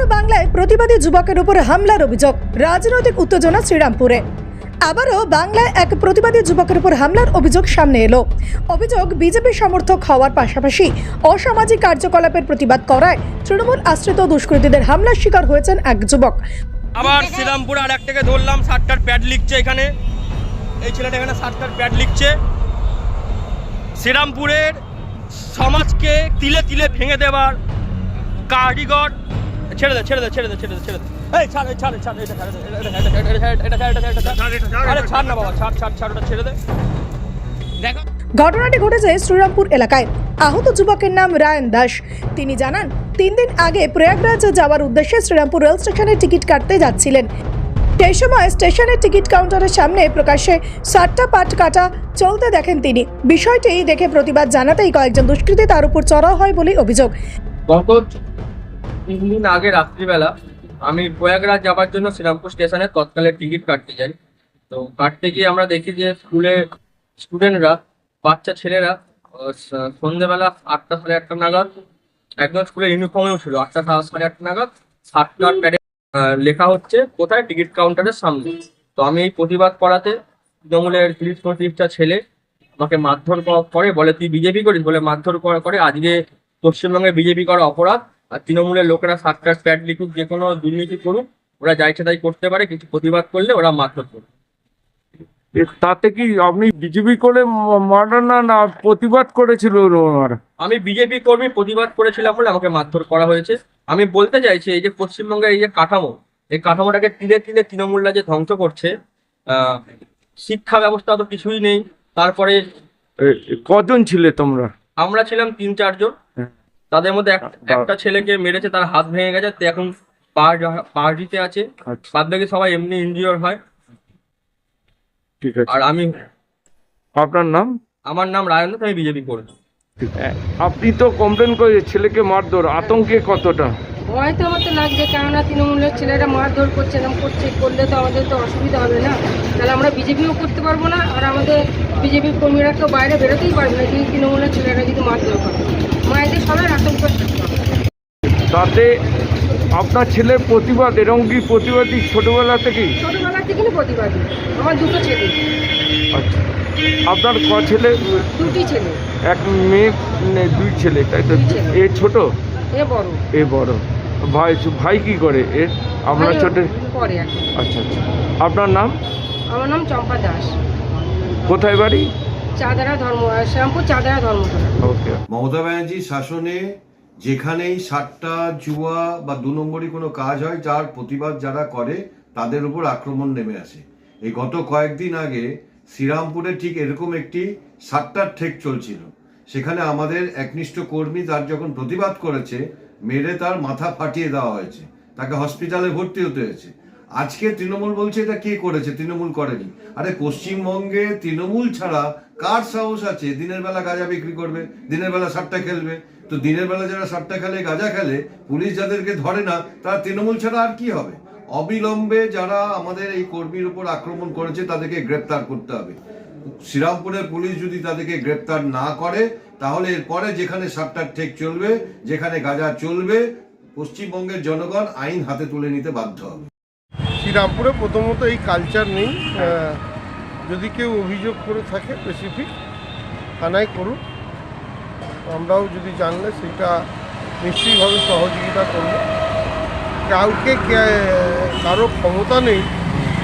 আবারও বাংলায় প্রতিবাদী যুবকের উপর হামলার অভিযোগ, রাজনৈতিক উত্তেজনা শ্রীরামপুরে। আবারও বাংলায় এক প্রতিবাদী যুবকের উপর হামলার অভিযোগ সামনে এলো। অভিযোগ, বিজেপি সমর্থক হওয়ার পাশাপাশি অসামাজিক কার্যকলাপের প্রতিবাদ করায় তৃণমূল আশ্রিত দুষ্কৃতীদের হামলার শিকার হয়েছেন এক যুবক। আবার শ্রীরামপুরে আর একটাকে ধরলাম, 60টার প্যাড লিখছে এখানে। এই ছেলেটা এখানে 60টার প্যাড লিখছে। শ্রীরামপুরের সমাজকে তিলে তিলে ভেঙে দেবার কারিগর। ছেড়ে দে ছেড়ে দে ছেড়ে দে ছেড়ে দে ছেড়ে দে। এই ছাড় এই ছাড় ছাড় এটা ছাড় আরে ছাড় না বাবা, ছাড় ছাড় ছাড়, ওটা ছেড়ে দে। দেখো, ঘটনাটি ঘটেছে শ্রীরামপুর এলাকায়। আহত যুবকের নাম রায়ন দাস। তিনি জানান, 3 দিন আগে প্রয়াগরাজ যাওয়ার উদ্দেশ্যে শ্রীরামপুর রেল স্টেশনে টিকিট কাটতে যাচ্ছিলেন। সেই সময় স্টেশনের টিকিট কাউন্টারের সামনে প্রকাশ্যে 60টা পাট কাটা চলতে দেখেন তিনি। বিষয়টি দেখে প্রতিবাদ জানাতেই কয়েকজন দুষ্কৃতী তার উপর চড়াও হয় বলে অভিযোগ। গত 3 দিন আগে রাত্রিবেলা আমি প্রয়াগরাজ যাওয়ার জন্য শ্রীরামপুর স্টেশনে তৎকালে টিকিট কাটতে যাই। তো কাটতে গিয়ে আমরা দেখি যে স্কুলে স্টুডেন্টরা, বাচ্চা ছেলেরা সন্ধ্যেবেলা 8টা সাড়ে 8টা নাগাদ, একদম স্কুলের ইউনিফর্মেও ছিল, 8টা সাড়ে 8টা নাগাদ 60টার প্যাডে লেখা হচ্ছে কোথায়, টিকিট কাউন্টারের সামনে। তো আমি এই প্রতিবাদ করাতে তৃণমূলের 30-35টা ছেলে আমাকে মারধর করে, বলে তুই বিজেপি করিস বলে মারধর করে। আজকে পশ্চিমবঙ্গে বিজেপি করা অপরাধ, আর তৃণমূলের লোকেরা 60টার প্যাড লিখুক, যে কোনো দুর্নীতি করুক, ওরা যা ইচ্ছে তাই করতে পারে, কিছু প্রতিবাদ করলে ওরা মারধর করবে। তাতে কি আপনি বিজেপি করে মারানা না প্রতিবাদ করেছিল ওনারা? আমি বিজেপি কর্মী, প্রতিবাদ করেছিলাম বলে আমাকে মারধর করা হয়েছে। আমি বলতে চাইছি, এই যে পশ্চিমবঙ্গের এই যে কাঠামো, এই কাঠামোটাকে তিলে তিলে তৃণমূলরা যে ধ্বংস করছে। শিক্ষা ব্যবস্থা তো কিছুই নেই। তারপরে কজন ছিলে তোমরা? আমরা ছিলাম 3-4 জন। তাদের মধ্যে একটা ছেলেকে মেরেছে, তার হাত ভেঙে গেছে, তো এখন পার্টিতে আছে। বাদ বাকি সবাই এমনি ইনজিওর হয়। ঠিক আছে। আর আমি, আপনার নাম? আমার নাম রায়ন দাস, আমি বিজেপি করি। আপনি তো কমপ্লেন করে ছেলেকে মারধর, আতঙ্কে কতটা? ভয় তো আমার তো লাগছে, কেননা তৃণমূলের ছেলেরা মারধর করছে, এরকম করলে তো আমাদের তো অসুবিধা হবে না। তাহলে আমরা বিজেপিও করতে পারবো না, আর আমাদের বিজেপির কর্মীরা কেউ বাইরে বেরোতেই পারবে না যদি তৃণমূলের ছেলেরা যদি মারধর করে। মায়েদের সবাই আতঙ্ক থাকতে হবে। তাতে আপনার ছেলের প্রতিবাদ, এরকম কি প্রতিবাদী ছোটবেলা থেকেই? ছোটবেলা থেকেই প্রতিবাদী। আমার 2টো ছেলে। আচ্ছা, আপনার ক ছেলে? 2টি ছেলে। এক মেয়ে, 2 ছেলে, তাই তো? এ ছোট, এ বড়। এ বড়। ভাই কি করে এর? আপনার ছোট পরে এখন। আচ্ছা আচ্ছা। আপনার নাম? আমার নাম চম্পা দাস। কোথায় বাড়ি? চাঁদারা শ্রীরামপুর চাঁদারা ধর্মতলা। ওকে। মমতা ব্যানার্জির শাসনে যেখানেই 60টা জুয়া বা 2 নম্বরই কোনো কাজ হয়, যার প্রতিবাদ যারা করে তাদের উপর আক্রমণ নেমে আসে। এই গত কয়েকদিন আগে শ্রীরামপুরে ঠিক এরকম একটি 60টার ঠেক চলছিল। সেখানে আমাদের একনিষ্ঠ কর্মী তার যখন প্রতিবাদ করেছে, মেরে তার মাথা ফাটিয়ে দেওয়া হয়েছে, তাকে হসপিটালে ভর্তি হতে হয়েছে। আজকে তৃণমূল বলছে এটা কে করেছে, তৃণমূল করেনি। আরে পশ্চিমবঙ্গে তৃণমূল ছাড়া কার সাহস আছে দিনের বেলা গাঁজা বিক্রি করবে, দিনের বেলা 60টা খেলবে? তো দিনের বেলা যারা 60টা খেলে, গাঁজা খেলে, পুলিশ যাদেরকে ধরে না, তারা তৃণমূল ছাড়া আর কি হবে? অবিলম্বে যারা আমাদের এই কর্মীর উপর আক্রমণ করেছে তাদেরকে গ্রেপ্তার করতে হবে। শ্রীরামপুরের পুলিশ যদি তাদেরকে গ্রেপ্তার না করে, তাহলে এরপরে যেখানে 60টার ঠেক চলবে, যেখানে গাঁজা চলবে, পশ্চিমবঙ্গের জনগণ আইন হাতে তুলে নিতে বাধ্য হবে। শ্রীরামপুরে প্রথমত এই কালচার নেই। যদি কেউ অভিযোগ করে থাকে স্পেসিফিক থানায় করুন, আমরাও যদি জানলে সেটা নিশ্চয়ইভাবে সহযোগিতা করব। কাউকে কারো ক্ষমতা নেই,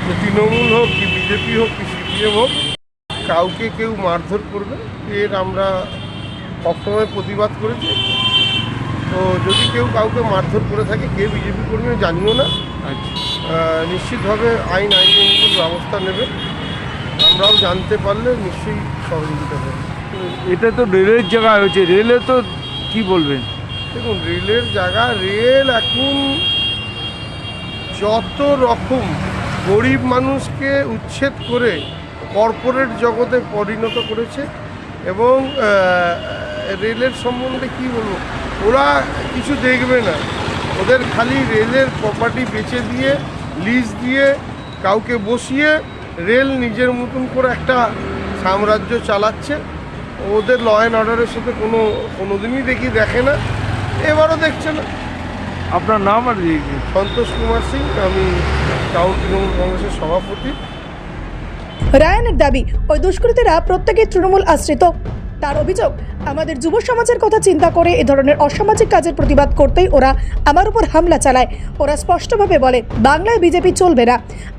যে তৃণমূল হোক কি বিজেপি হোক কি সিপিএম হোক, কাউকে কেউ মারধর করবে, এর আমরা সবসময় প্রতিবাদ করেছি। তো যদি কেউ কাউকে মারধর করে থাকে, কে বিজেপি কর্মী জানিও না, নিশ্চিতভাবে আইনগত ব্যবস্থা নেবে। আমরাও জানতে পারলে নিশ্চয়ই সহযোগিতা করব। এটা তো রেলের জায়গা হয়েছে, রেলে তো কি বলবেন? দেখুন, রেলের জায়গা, রেল এখন যত রকম গরিব মানুষকে উচ্ছেদ করে কর্পোরেট জগতে পরিণত করেছে। এবং রেলের সম্বন্ধে কি বলবো, ওরা কিছু দেখবে না, ওদের খালি রেলের প্রপার্টি বেচে দিয়ে, লিজ দিয়ে, কাউকে বসিয়ে রেল নিজের মতন করে একটা সাম্রাজ্য চালাচ্ছে। ওদের ল অ্যান্ড অর্ডারের সাথে কোনোদিনই দেখে না, এবারও দেখছে না। আপনার নাম আর সন্তোষ কুমার সিং, আমি টাউন তৃণমূল কংগ্রেসের সভাপতি। রায়ানের দাবি, ওই দুষ্কৃতীরা প্রত্যেকেই তৃণমূল আশ্রিত। তার অভিযোগ, আমাদের যুব সমাজের কথা চিন্তা করে এ ধরনের অসামাজিক কাজের প্রতিবাদ করতেই ওরা আমার উপর হামলা চালায়। ওরা স্পষ্টভাবে বলে বাংলায় বিজেপি চলবে না।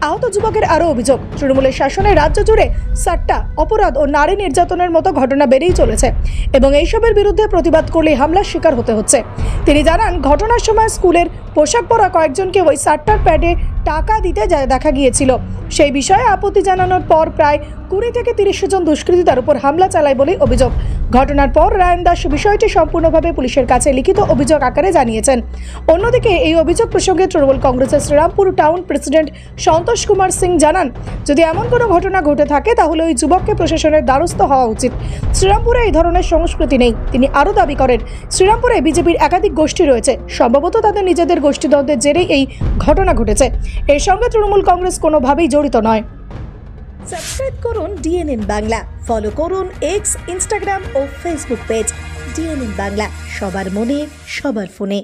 আহত যুবকের আরও অভিযোগ, তৃণমূলের শাসনে রাজ্য জুড়ে সাট্টা, অপরাধ ও নারী নির্যাতনের মতো ঘটনা বেড়েই চলেছে এবং এইসবের বিরুদ্ধে প্রতিবাদ করলে হামলার শিকার হতে হচ্ছে। তিনি জানান, ঘটনার সময় স্কুলের পোশাক পরা কয়েকজনকে ওই সাট্টার প্যাডে টাকা দিতে দেখা গিয়েছিল। সেই বিষয়ে আপত্তি জানানোর পর প্রায় 20 থেকে 30 জন দুষ্কৃতী তার উপর হামলা চালায় বলে অভিযোগ। ঘটনার পর রায়ন দাস বিষয়টি সম্পূর্ণভাবে পুলিশের কাছে লিখিত অভিযোগ আকারে জানিয়েছেন। অন্যদিকে এই অভিযোগ প্রসঙ্গে তৃণমূল কংগ্রেসের শ্রীরামপুর টাউন প্রেসিডেন্ট সন্তোষ কুমার সিং জানান, যদি এমন কোনো ঘটনা ঘটে থাকে তাহলে ওই যুবককে প্রশাসনের দ্বারস্থ হওয়া উচিত। শ্রীরামপুরে এই ধরনের সংস্কৃতি নেই। তিনি আরও দাবি করেন, শ্রীরামপুরে বিজেপির একাধিক গোষ্ঠী রয়েছে, সম্ভবত তাদের নিজেদের গোষ্ঠীদ্বন্দ্বের জেরেই এই ঘটনা ঘটেছে। এর সঙ্গে তৃণমূল কংগ্রেস কোনোভাবেই জড়িত নয়। সাবস্ক্রাইব করুন ডিএনএন বাংলা, ফলো করুন এক্স, ইনস্টাগ্রাম ও ফেসবুক পেজ ডিএনএন বাংলা। সবার মনে, সবার ফোনে।